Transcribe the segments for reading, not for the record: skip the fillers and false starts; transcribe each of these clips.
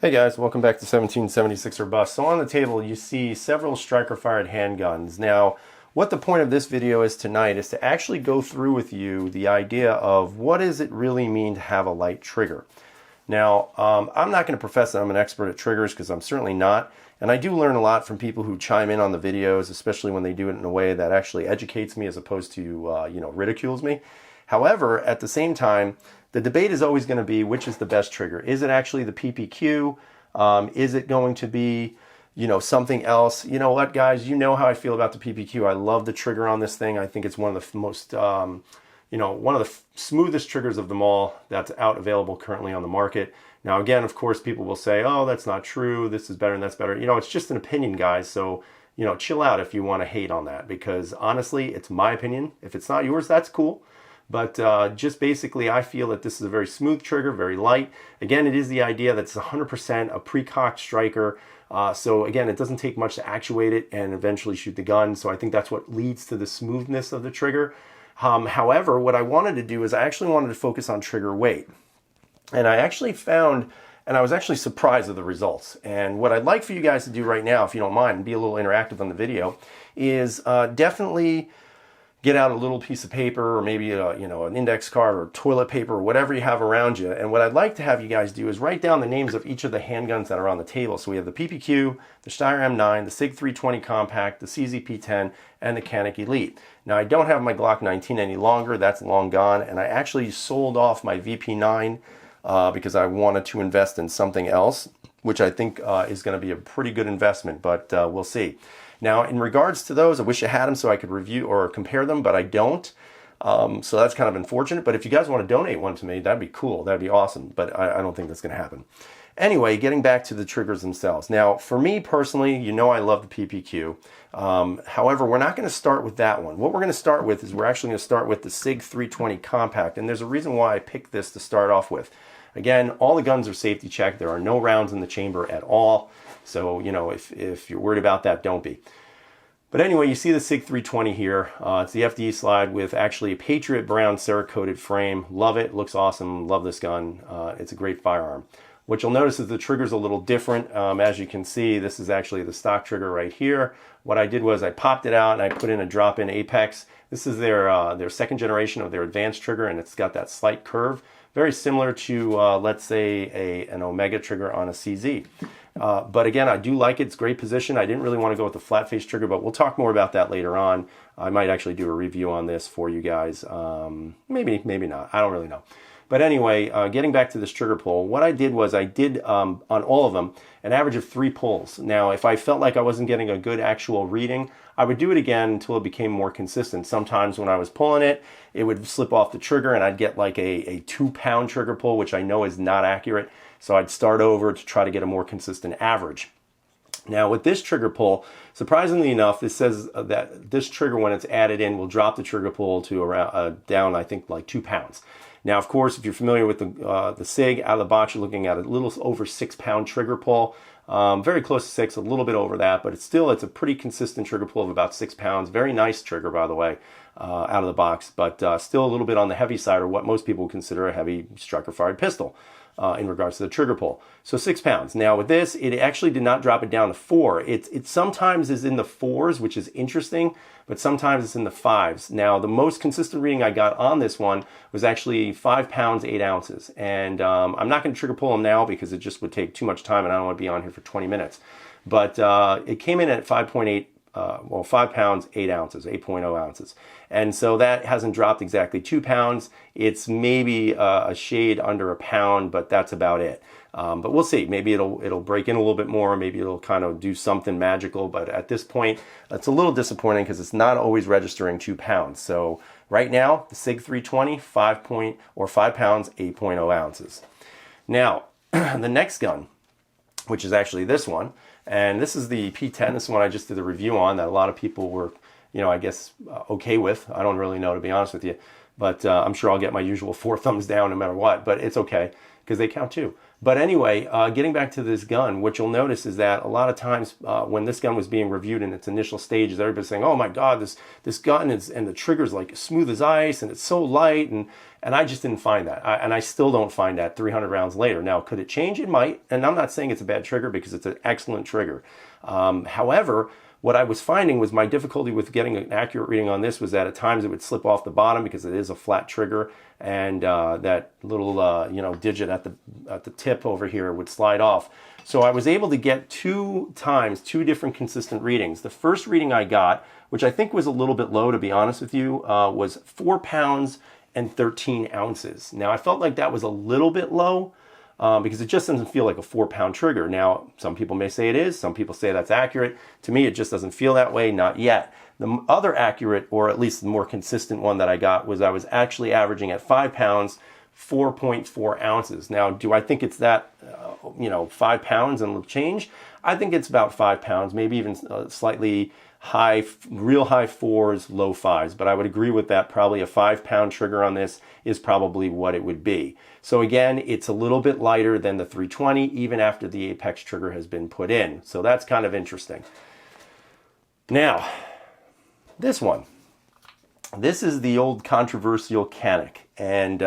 Hey guys, welcome back to 1776 or Bust. So on the table you see several striker-fired handguns. Now, what the point of this video is tonight is to actually go through with you the idea of what does it really mean to have a light trigger. Now, I'm not going to profess that I'm an expert at triggers because I'm certainly not, and I do learn a lot from people who chime in on the videos, especially when they do it in a way that actually educates me as opposed to ridicules me. However, at the same time, the debate is always going to be which is the best trigger. Is it actually the PPQ? Is it going to be, something else? You know what, guys? You know how I feel about the PPQ. I love the trigger on this thing. I think it's one of the most, one of the smoothest triggers of them all that's out available currently on the market. Now, again, of course, people will say, oh, that's not true. This is better and that's better. It's just an opinion, guys. So, chill out if you want to hate on that because honestly, it's my opinion. If it's not yours, that's cool. But just basically, I feel that this is a very smooth trigger, very light. Again, it is the idea that it's 100% a pre-cocked striker. So again, it doesn't take much to actuate it and eventually shoot the gun. So I think that's what leads to the smoothness of the trigger. However, what I wanted to do is I actually wanted to focus on trigger weight. And I actually found, and I was actually surprised at the results. And what I'd like for you guys to do right now, if you don't mind, and be a little interactive on the video, is definitely get out a little piece of paper or maybe an index card or toilet paper or whatever you have around you. And what I'd like to have you guys do is write down the names of each of the handguns that are on the table. So we have the PPQ, the Steyr M9, the Sig 320 Compact, the Sig P10, and the Kanak Elite. Now I don't have my Glock 19 any longer. That's long gone. And I actually sold off my VP9 because I wanted to invest in something else, which I think is going to be a pretty good investment, but we'll see. Now, in regards to those, I wish I had them so I could review or compare them, but I don't. So that's kind of unfortunate. But if you guys want to donate one to me, that'd be cool. That'd be awesome. But I don't think that's going to happen. Anyway, getting back to the triggers themselves. Now, for me personally, I love the PPQ. However, we're not going to start with that one. What we're going to start with is we're actually going to start with the Sig 320 Compact. And there's a reason why I picked this to start off with. Again, all the guns are safety checked. There are no rounds in the chamber at all. So, if you're worried about that, don't be. But anyway, you see the Sig 320 here. It's the FDE slide with actually a Patriot brown Cerakoted frame. Love it. Looks awesome. Love this gun. It's a great firearm. What you'll notice is the trigger's a little different. As you can see, this is actually the stock trigger right here. What I did was I popped it out and I put in a drop-in apex. This is their second generation of their advanced trigger, and it's got that slight curve. Very similar to, let's say, an Omega trigger on a CZ. But again, I do like it. It's great position. I didn't really want to go with the flat face trigger, but we'll talk more about that later on. I might actually do a review on this for you guys. Maybe not. I don't really know. But anyway, getting back to this trigger pull, what I did was I did, on all of them, an average of 3 pulls. Now, if I felt like I wasn't getting a good actual reading, I would do it again until it became more consistent. Sometimes when I was pulling it, it would slip off the trigger and I'd get like a 2-pound trigger pull, which I know is not accurate. So I'd start over to try to get a more consistent average. Now with this trigger pull, surprisingly enough, this says that this trigger, when it's added in, will drop the trigger pull to around down, I think, like 2 pounds. Now, of course, if you're familiar with the Sig, out of the box, you're looking at a little over 6-pound trigger pull. Very close to 6, a little bit over that, but it's a pretty consistent trigger pull of about 6 pounds. Very nice trigger, by the way, out of the box, but still a little bit on the heavy side, or what most people would consider a heavy striker-fired pistol. In regards to the trigger pull. So 6 pounds. Now with this, it actually did not drop it down to 4. It sometimes is in the 4s, which is interesting, but sometimes it's in the 5s. Now the most consistent reading I got on this one was actually 5 pounds, 8 ounces. And I'm not going to trigger pull them now because it just would take too much time and I don't want to be on here for 20 minutes. But it came in at 5.8 5 pounds, 8 ounces, 8.0 ounces. And so that hasn't dropped exactly 2 pounds. It's maybe a shade under a pound, but that's about it. But we'll see. Maybe it'll break in a little bit more. Maybe it'll kind of do something magical. But at this point, it's a little disappointing because it's not always registering 2 pounds. So right now, the Sig 320, 5 pounds, 8.0 ounces. Now, the next gun, which is actually this one, and this is the P10. This is one I just did the review on that a lot of people were, I guess, okay with. I don't really know, to be honest with you. But I'm sure I'll get my usual 4 thumbs down no matter what. But it's okay, because they count too. But anyway, getting back to this gun, what you'll notice is that a lot of times when this gun was being reviewed in its initial stages, everybody's saying, "Oh my God, this gun is, and the trigger's like smooth as ice, and it's so light," and I just didn't find that, and I still don't find that 300 rounds later. Now, could it change? It might, and I'm not saying it's a bad trigger because it's an excellent trigger. However, what I was finding was my difficulty with getting an accurate reading on this was that at times it would slip off the bottom because it is a flat trigger, and that little digit at the tip over here would slide off. So I was able to get two different consistent readings. The first reading I got, which I think was a little bit low to be honest with you, was 4 pounds and 13 ounces. Now I felt like that was a little bit low. Because it just doesn't feel like a 4-pound trigger. Now, some people may say it is, some people say that's accurate. To me, it just doesn't feel that way, not yet. The other accurate, or at least the more consistent one that I got, was I was actually averaging at 5 pounds, 4.4 ounces. Now, do I think it's that, 5 pounds and change? I think it's about 5 pounds, maybe even slightly high, real high 4s, low 5s. But I would agree with that. Probably a 5-pound trigger on this is probably what it would be. So again, it's a little bit lighter than the 320, even after the Apex trigger has been put in. So that's kind of interesting. Now, this one. This is the old controversial Kanak. And,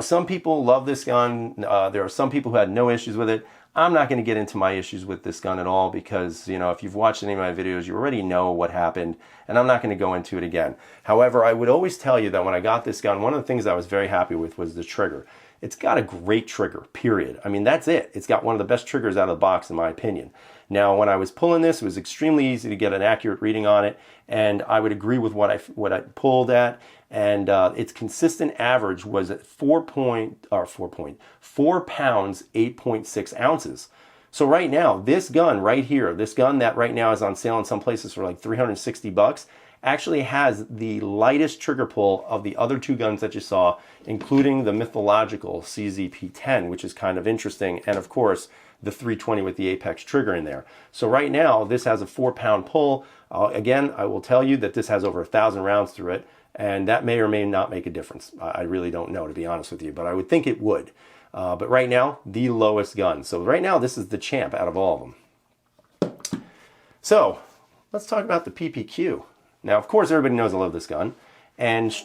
some people love this gun. There are some people who had no issues with it. I'm not going to get into my issues with this gun at all because, if you've watched any of my videos, you already know what happened, and I'm not going to go into it again. However, I would always tell you that when I got this gun, one of the things I was very happy with was the trigger. It's got a great trigger, period. I mean, that's it. It's got one of the best triggers out of the box, in my opinion. Now, when I was pulling this, it was extremely easy to get an accurate reading on it, and I would agree with what I pulled at. And its consistent average was at 4 pounds, 8.6 ounces. So right now, this gun right here, this gun that right now is on sale in some places for like $360, actually has the lightest trigger pull of the other two guns that you saw, including the mythological Sig P10, which is kind of interesting, and of course, the 320 with the Apex trigger in there. So right now, this has a 4-pound pull. Again, I will tell you that this has over 1,000 rounds through it. And that may or may not make a difference. I really don't know, to be honest with you, but I would think it would. But right now, the lowest gun. So right now, this is the champ out of all of them. So let's talk about the PPQ. Now, of course, everybody knows I love this gun. And,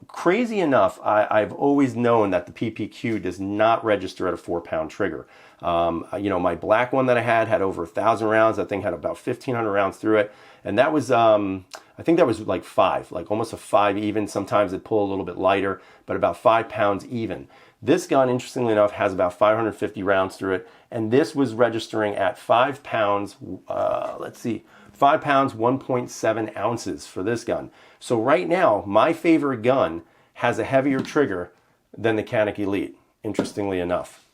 crazy enough, I've always known that the PPQ does not register at a 4-pound trigger. My black one that I had over 1,000 rounds. That thing had about 1,500 rounds through it. And that was, I think that was like 5, like almost a 5 even. Sometimes it pull a little bit lighter, but about 5 pounds even. This gun, interestingly enough, has about 550 rounds through it. And this was registering at 5 pounds, 5 pounds, 1.7 ounces for this gun. So right now, my favorite gun has a heavier trigger than the Kanak Elite, interestingly enough.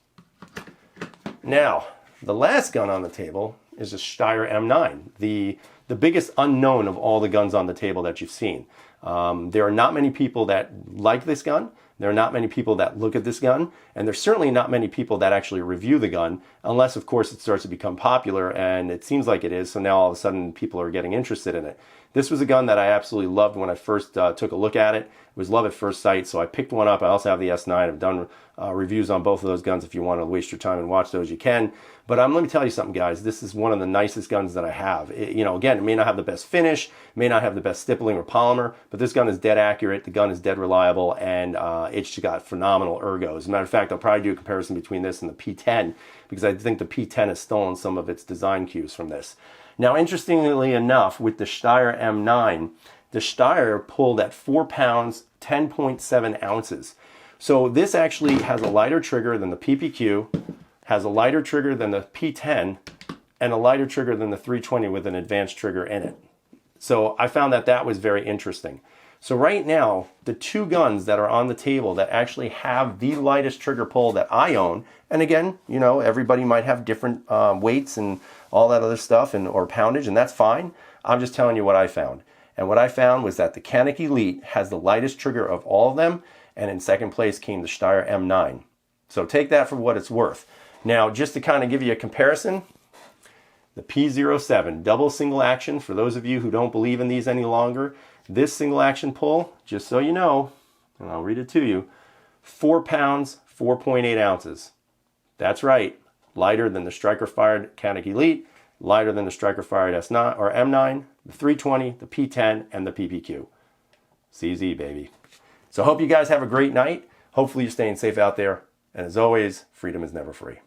Now, the last gun on the table is a Steyr M9, the biggest unknown of all the guns on the table that you've seen. There are not many people that like this gun. There are not many people that look at this gun, and there's certainly not many people that actually review the gun, unless, of course, it starts to become popular, and it seems like it is, so now all of a sudden people are getting interested in it. This was a gun that I absolutely loved when I first took a look at it. It was love at first sight, so I picked one up. I also have the S9. I've done reviews on both of those guns. If you want to waste your time and watch those, you can. But let me tell you something, guys. This is one of the nicest guns that I have. Again, it may not have the best finish, may not have the best stippling or polymer, but this gun is dead accurate. The gun is dead reliable, and it's got phenomenal ergos. As a matter of fact, I'll probably do a comparison between this and the P10, because I think the P10 has stolen some of its design cues from this. Now, interestingly enough, with the Steyr M9, the Steyr pulled at 4 pounds, 10.7 ounces. So this actually has a lighter trigger than the PPQ, has a lighter trigger than the P10, and a lighter trigger than the 320 with an advanced trigger in it. So I found that was very interesting. So right now, the two guns that are on the table that actually have the lightest trigger pull that I own, and again, everybody might have different weights and all that other stuff or poundage, and that's fine. I'm just telling you what I found. And what I found was that the Kanak Elite has the lightest trigger of all of them, and in second place came the Steyr M9. So take that for what it's worth. Now, just to kind of give you a comparison, the P07 double single action, for those of you who don't believe in these any longer, this single action pull, just so you know, and I'll read it to you, 4 pounds, 4.8 ounces. That's right, lighter than the striker-fired Kanak Elite, lighter than the striker-fired S9 or M9, the 320, the P10, and the PPQ. CZ, baby. So hope you guys have a great night. Hopefully you're staying safe out there. And as always, freedom is never free.